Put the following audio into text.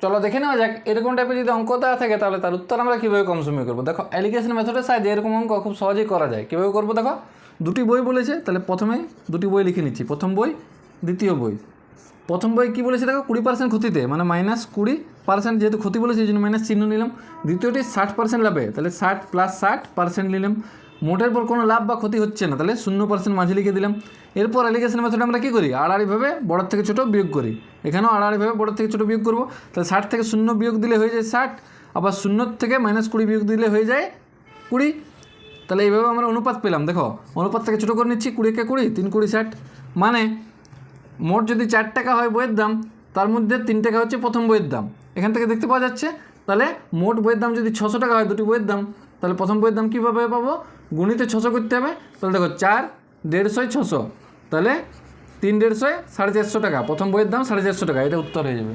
চলো দেখে নেওয়া যাক এরকম টাইপের যদি অঙ্ক দেওয়া থাকে তাহলে তার উত্তর আমরা কীভাবে কম সময় করবো। দেখো অ্যালিগেশন মেথডের সাহায্যে এরকম অঙ্ক খুব সহজেই করা যায়। কীভাবে করবো দেখো, দুটি বই বলেছে, তাহলে প্রথমে দুটি বই লিখে নিচ্ছি, প্রথম বই দ্বিতীয় বই। প্রথম বই কী বলেছে দেখো 20% ক্ষতিতে, মানে -20%, যেহেতু ক্ষতি বলেছে এই জন্য মাইনাস চিহ্ন নিলাম। দ্বিতীয়টি 60% লাভে, তাহলে 60 + 60% নিলাম। মোটের পর কোনো লাভ বা ক্ষতি হচ্ছে না, তাহলে 0% মাঝে লিখে দিলাম। এরপর অ্যালিগেশন মেথডে আমরা কী করি, আড়াআড়িভাবে বড় থেকে ছোটো বিয়োগ করি। এখানেও আড়াআড়িভাবে বড় থেকে ছোটো বিয়োগ করবো। তাহলে 60 থেকে 0 বিয়োগ দিলে হয়ে যায় 60, আবার 0 থেকে -20 বিয়োগ দিলে হয়ে যায় 20। তাহলে এইভাবে আমরা অনুপাত পেলাম। দেখো অনুপাত থেকে ছোটো করে নিচ্ছি, 20 কে 20, 3 × 20 = 60। মানে মোট যদি 4 টাকা হয় বইয়ের দাম, তার মধ্যে 3 টাকা হচ্ছে প্রথম বইয়ের দাম, এখান থেকে দেখতে পাওয়া যাচ্ছে। তাহলে মোট বইয়ের দাম যদি 600 টাকা হয় দুটি বইয়ের দাম, তাহলে প্রথম বইয়ের দাম কীভাবে পাবো, গুণিতে 600 করতে হবে। তাহলে দেখো 4, 150, 600, তাহলে 3, 150, 450 টাকা, প্রথম বইয়ের দাম 450 টাকা, এটা উত্তর হয়ে যাবে।